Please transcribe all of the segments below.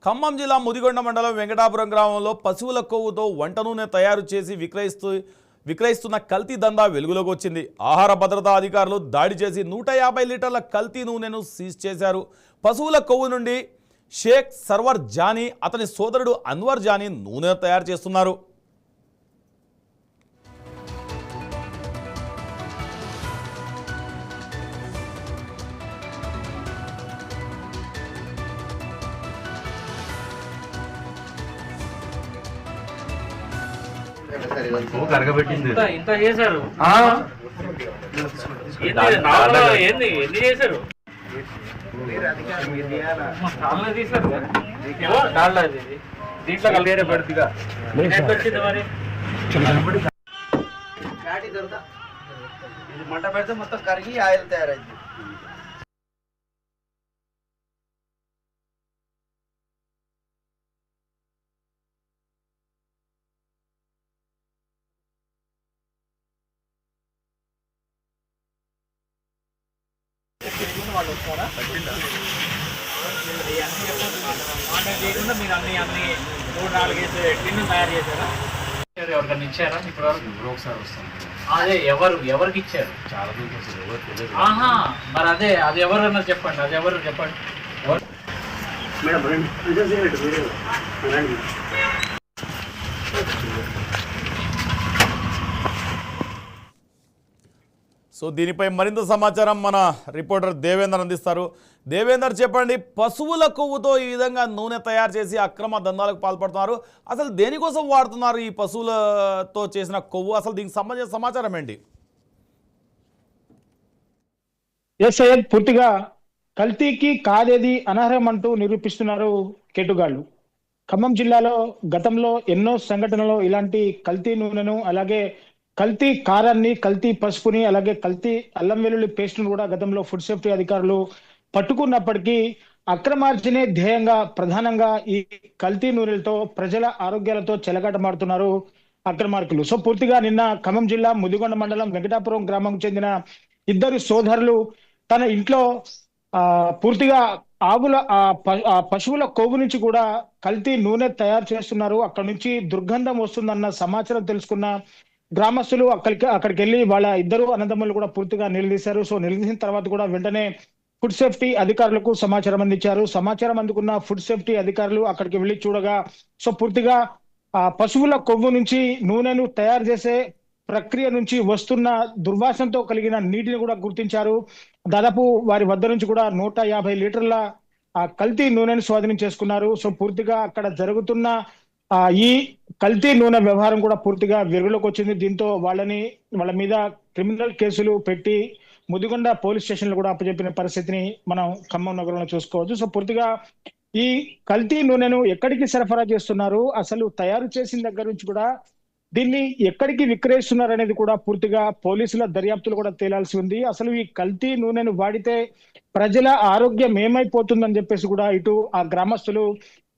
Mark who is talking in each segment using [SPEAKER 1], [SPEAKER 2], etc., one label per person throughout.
[SPEAKER 1] ఖమ్మం జిల్లా ముదిగొండ మండలం వెంకటాపురం గ్రామంలో పశువుల కొవ్వుతో వంట నూనె తయారు చేసి విక్రయిస్తున్న కల్తీ దందా వెలుగులోకి వచ్చింది. ఆహార భద్రతా అధికారులు దాడి చేసి 150 లీటర్ల కల్తీ నూనెను సీజ్ చేశారు. పశువుల కొవ్వు నుండి షేక్ సర్వర్ జానీ అతని సోదరుడు అన్వర్ జానీ నూనె తయారు చేస్తున్నారు.
[SPEAKER 2] ఇంత చేశారు. ఎన్ని చేశారు? దీంట్లో కలిపి పడుతుందిగా మరి ఇది మంట పెడితే మొత్తం కరిగి ఆయిల్ తయారైంది. వాళ్ళు వస్తారా చేయకుండా మీరు అన్ని 3-4 టిన్ను తయారు చేశారా? ఎవరికన్నా ఇచ్చారా? ఇప్పుడు ఒకసారి వస్తాం. అదే ఎవరికి ఇచ్చారు? చాలా ఆహా, మరి అదే అది ఎవరన్నా చెప్పండి. అది ఎవరు చెప్పండి.
[SPEAKER 1] సో దీనిపై మరింత సమాచారం మన రిపోర్టర్ దేవేందర్ అందిస్తారు. దేవేందర్, చెప్పండి, పశువుల కొవ్వుతో ఈ విధంగా నూనె తయారు చేసి అక్రమ దందాలకు పాల్పడుతున్నారు. అసలు దేనికోసం వాడుతున్నారు ఈ పశువులతో చేసిన కొవ్వు? అసలు దీనికి సంబంధించిన సమాచారం ఏంటి?
[SPEAKER 3] సయ్యద్, పూర్తిగా కల్తీకి కాదేది అనర్హం అంటూ నిరూపిస్తున్నారు కేటుగాళ్లు. ఖమ్మం జిల్లాలో గతంలో ఎన్నో సంఘటనలు ఇలాంటి కల్తీ నూనెను, అలాగే కల్తీ కారాన్ని, కల్తీ పసుపుని, అలాగే కల్తీ అల్లం వెల్లుల్లి పేస్ట్ను కూడా గతంలో ఫుడ్ సేఫ్టీ అధికారులు పట్టుకున్నప్పటికీ అక్రమార్జనే ధ్యేయంగా ప్రధానంగా ఈ కల్తీ నూనెలతో ప్రజల ఆరోగ్యాలతో చెలగాటమాడుతున్నారు అక్రమార్కులు. సో పూర్తిగా నిన్న ఖమ్మం జిల్లా ముదిగొండ మండలం వెంకటాపురం గ్రామం చెందిన ఇద్దరు సోదరులు తన ఇంట్లో పూర్తిగా ఆవుల పశువుల కొవ్వు నుంచి కూడా కల్తీ నూనె తయారు చేస్తున్నారు. అక్కడ నుంచి దుర్గంధం వస్తుందన్న సమాచారం తెలుసుకున్న గ్రామస్తులు అక్కడికి వెళ్ళి వాళ్ళ ఇద్దరు అన్నదమ్ములు కూడా పూర్తిగా నిలదీశారు. సో నిలదీసిన తర్వాత కూడా వెంటనే ఫుడ్ సేఫ్టీ అధికారులకు సమాచారం అందించారు. సమాచారం అందుకున్న ఫుడ్ సేఫ్టీ అధికారులు అక్కడికి వెళ్ళి చూడగా సో పూర్తిగా పశువుల కొవ్వు నుంచి నూనెను తయారు చేసే ప్రక్రియ నుంచి వస్తున్న దుర్వాసనతో కలిగిన నీటిని కూడా గుర్తించారు. దాదాపు వారి వద్ద నుంచి కూడా 150 లీటర్ల కల్తీ నూనెను స్వాధీనం చేసుకున్నారు. సో పూర్తిగా అక్కడ జరుగుతున్న ఈ కల్తీ నూనె వ్యవహారం కూడా పూర్తిగా వెలుగులోకి వచ్చింది. దీంతో వాళ్ళ మీద క్రిమినల్ కేసులు పెట్టి ముదిగొండ పోలీస్ స్టేషన్ లో కూడా అప్పచెప్పిన పరిస్థితిని మనం ఖమ్మం నగరంలో చూసుకోవచ్చు. సో పూర్తిగా ఈ కల్తీ నూనెను ఎక్కడికి సరఫరా చేస్తున్నారు, అసలు తయారు చేసిన దగ్గర నుంచి కూడా దీన్ని ఎక్కడికి విక్రయిస్తున్నారు అనేది కూడా పూర్తిగా పోలీసుల దర్యాప్తులు కూడా తేలాల్సి ఉంది. అసలు ఈ కల్తీ నూనెను వాడితే ప్రజల ఆరోగ్యం ఏమైపోతుందని చెప్పేసి కూడా ఇటు ఆ గ్రామస్తులు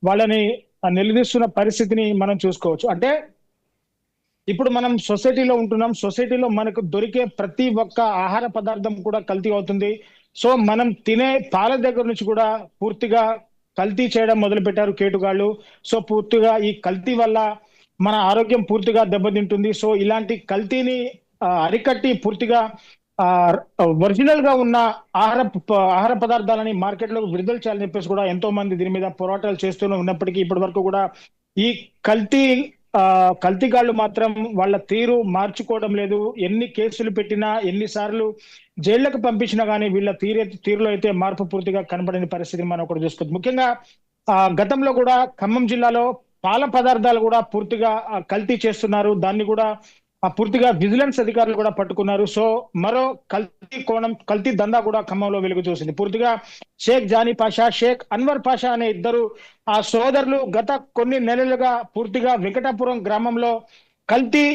[SPEAKER 3] వాళ్ళని నిలదీస్తున్న పరిస్థితిని మనం చూసుకోవచ్చు. అంటే ఇప్పుడు మనం సొసైటీలో ఉంటున్నాం. సొసైటీలో మనకు దొరికే ప్రతి ఒక్క ఆహార పదార్థం కూడా కల్తీ అవుతుంది. సో మనం తినే పాల దగ్గర నుంచి కూడా పూర్తిగా కల్తీ చేయడం మొదలు పెట్టారు కేటుగాళ్లు. సో పూర్తిగా ఈ కల్తీ వల్ల మన ఆరోగ్యం పూర్తిగా దెబ్బతింటుంది. సో ఇలాంటి కల్తీని అరికట్టి పూర్తిగా ఒరిజినల్ గా ఉన్న ఆహార పదార్థాలని మార్కెట్ లో విడుదల చేయాలని చెప్పేసి కూడా ఎంతో మంది దీని మీద పోరాటాలు చేస్తూనే ఉన్నప్పటికీ ఇప్పటి వరకు కూడా ఈ కల్తీగాళ్లు మాత్రం వాళ్ళ తీరు మార్చుకోవడం లేదు. ఎన్ని కేసులు పెట్టినా, ఎన్నిసార్లు జైళ్లకు పంపించినా కానీ వీళ్ళ తీరులో అయితే మార్పు పూర్తిగా కనబడని పరిస్థితిని మనం ఒకటి చూసుకోవచ్చు. ముఖ్యంగా గతంలో కూడా ఖమ్మం జిల్లాలో పాల పదార్థాలు కూడా పూర్తిగా కల్తీ చేస్తున్నారు. దాన్ని కూడా పూర్తిగా విజిలెన్స్ అధికారులు కూడా పట్టుకున్నారు. సో మరో కల్తీ దందా కూడా ఖమ్మంలో వెలుగు చూసింది. పూర్తిగా షేక్ జానీ పాషా, షేక్ అన్వర్ పాషా అనే ఇద్దరు ఆ సోదరులు గత కొన్ని నెలలుగా పూర్తిగా వెంకటాపురం గ్రామంలో కల్తీ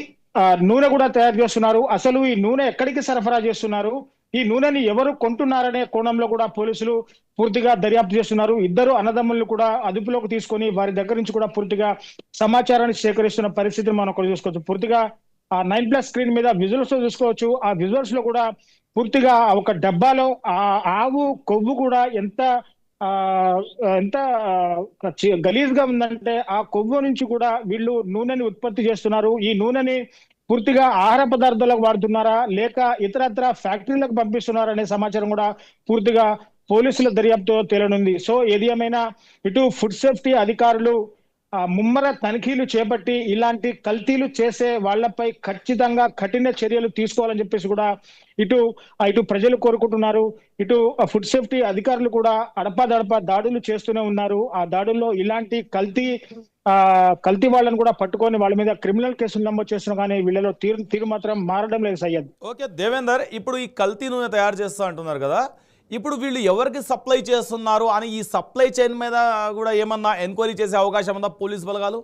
[SPEAKER 3] నూనె కూడా తయారు చేస్తున్నారు. అసలు ఈ నూనె ఎక్కడికి సరఫరా చేస్తున్నారు, ఈ నూనెని ఎవరు కొంటున్నారనే కోణంలో కూడా పోలీసులు పూర్తిగా దర్యాప్తు చేస్తున్నారు. ఇద్దరు అన్నదమ్ములను కూడా అదుపులోకి తీసుకొని వారి దగ్గర నుంచి కూడా పూర్తిగా సమాచారాన్ని సేకరిస్తున్న పరిస్థితిని మనం ఒకటి చూసుకోవచ్చు. పూర్తిగా 9+ స్క్రీన్ మీద విజువల్స్ లో చూసుకోవచ్చు. ఆ విజువల్స్ లో కూడా పూర్తిగా ఒక డబ్బాలో ఆవు కొవ్వు కూడా ఎంత ఆ ఎంత గలీజ్ గా ఉందంటే ఆ కొవ్వు నుంచి కూడా వీళ్ళు నూనెని ఉత్పత్తి చేస్తున్నారు. ఈ నూనెని పూర్తిగా ఆహార పదార్థాలకు వాడుతున్నారా లేక ఇతరత్ర ఫ్యాక్టరీలకు పంపిస్తున్నారా అనే సమాచారం కూడా పూర్తిగా పోలీసుల దర్యాప్తు తేలనుంది. సో ఏది ఏమైనా ఇటు ఫుడ్ సేఫ్టీ అధికారులు ముమ్మర తనిఖీలు చేపట్టి ఇలాంటి కల్తీలు చేసే వాళ్లపై ఖచ్చితంగా కఠిన చర్యలు తీసుకోవాలని చెప్పేసి కూడా ఇటు ప్రజలు కోరుకుంటున్నారు. ఇటు ఫుడ్ సేఫ్టీ అధికారులు కూడా అడపాదడపా దాడులు చేస్తూనే ఉన్నారు. ఆ దాడుల్లో ఇలాంటి కల్తీ వాళ్ళని కూడా పట్టుకొని వాళ్ళ మీద క్రిమినల్ కేసులు నమోదు చేస్తున్నా కానీ వీళ్ళలో తీరు మాత్రం మారడం లేదు సయ్యద్.
[SPEAKER 1] ఓకే దేవేందర్, ఇప్పుడు ఈ కల్తీ నూనె తయారు చేస్తా అంటున్నారు కదా, ఇప్పుడు వీళ్ళు ఎవరికి సప్లై చేస్తున్నారు అని ఈ సప్లై చైన్ మీద కూడా ఏమన్నా ఎంక్వైరీ చేసే అవకాశం ఉందా పోలీస్ బలగాలు?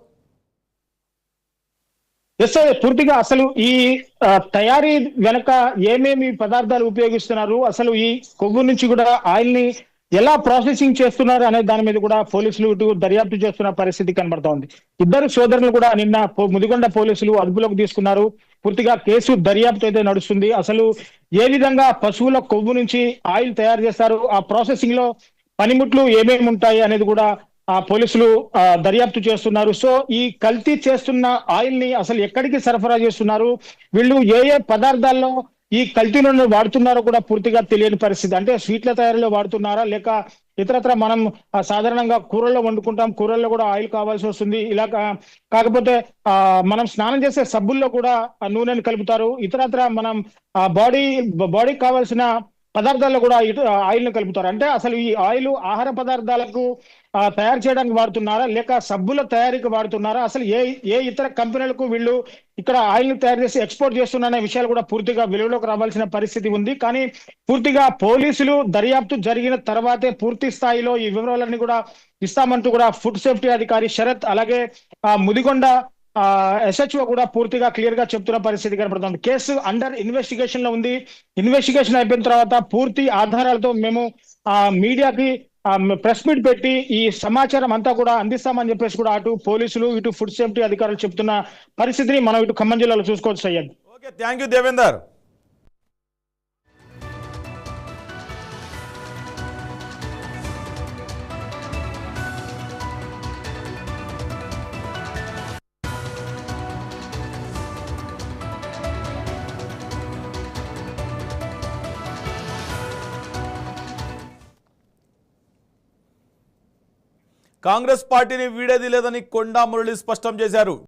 [SPEAKER 3] ఎస్ పూర్తిగా అసలు ఈ తయారీ వెనక ఏమేమి పదార్థాలు ఉపయోగిస్తున్నారు, అసలు ఈ కొవ్వు నుంచి కూడా ఆయిల్ ని ఎలా ప్రాసెసింగ్ చేస్తున్నారు అనే దాని మీద కూడా పోలీసులు ఇటు దర్యాప్తు చేస్తున్న పరిస్థితి కనబడుతోంది. ఇద్దరు సోదరులు కూడా నిన్న ముదిగొండ పోలీసులు అదుపులోకి తీసుకున్నారు. పూర్తిగా కేసు దర్యాప్తు అయితే నడుస్తుంది. అసలు ఏ విధంగా పశువుల కొవ్వు నుంచి ఆయిల్ తయారు చేస్తారు, ఆ ప్రాసెసింగ్ లో పనిముట్లు ఏమేమి ఉంటాయి అనేది కూడా పోలీసులు దర్యాప్తు చేస్తున్నారు. సో ఈ కల్తీ చేస్తున్న ఆయిల్ ని అసలు ఎక్కడికి సరఫరా చేస్తున్నారు, వీళ్ళు ఏ ఏ పదార్థాల్లో ఈ కల్తీ నూనె వాడుతున్నారో కూడా పూర్తిగా తెలియని పరిస్థితి. అంటే స్వీట్ల తయారీలో వాడుతున్నారా లేక ఇతరత్ర మనం సాధారణంగా కూరల్లో వండుకుంటాం, కూరల్లో కూడా ఆయిల్ కావాల్సి వస్తుంది. ఇలా కాకపోతే మనం స్నానం చేసే సబ్బుల్లో కూడా నూనెని కలుపుతారు. ఇతరత్ర మనం బాడీకి కావాల్సిన పదార్థాల్లో కూడా ఆయిల్ ని కలుపుతారు. అంటే అసలు ఈ ఆయిల్ ఆహార పదార్థాలకు తయారు చేయడానికి వాడుతున్నారా లేక సబ్బుల తయారీకి వాడుతున్నారా, అసలు ఏ ఇతర కంపెనీలకు వీళ్ళు ఇక్కడ ఆయిల్ ని తయారు చేసి ఎక్స్పోర్ట్ చేస్తున్నారనే విషయాలు కూడా పూర్తిగా వెలుగులోకి రావాల్సిన పరిస్థితి ఉంది. కానీ పూర్తిగా పోలీసులు దర్యాప్తు జరిగిన తర్వాతే పూర్తి స్థాయిలో ఈ వివరాలన్నీ కూడా ఇస్తామంటూ కూడా ఫుడ్ సేఫ్టీ అధికారి శరత్ అలాగే ముదిగొండ SHO కూడా పూర్తిగా క్లియర్ గా చెప్తున్న పరిస్థితి కనపడుతుంది. కేసు అండర్ ఇన్వెస్టిగేషన్ లో ఉంది. ఇన్వెస్టిగేషన్ అయిపోయిన తర్వాత పూర్తి ఆధారాలతో మేము మీడియాకి ప్రెస్ మీట్ పెట్టి ఈ సమాచారం అంతా కూడా అందిస్తామని చెప్పేసి కూడా అటు పోలీసులు ఇటు ఫుడ్ సేఫ్టీ అధికారులు చెప్తున్న పరిస్థితిని మనం ఇటు ఖమ్మం జిల్లాలో చూసుకోవచ్చు Syed.
[SPEAKER 1] Okay, thank you Devender. Congress పార్టీని వీడేది లేదని కొండా మురళి స్పష్టం చేశారు.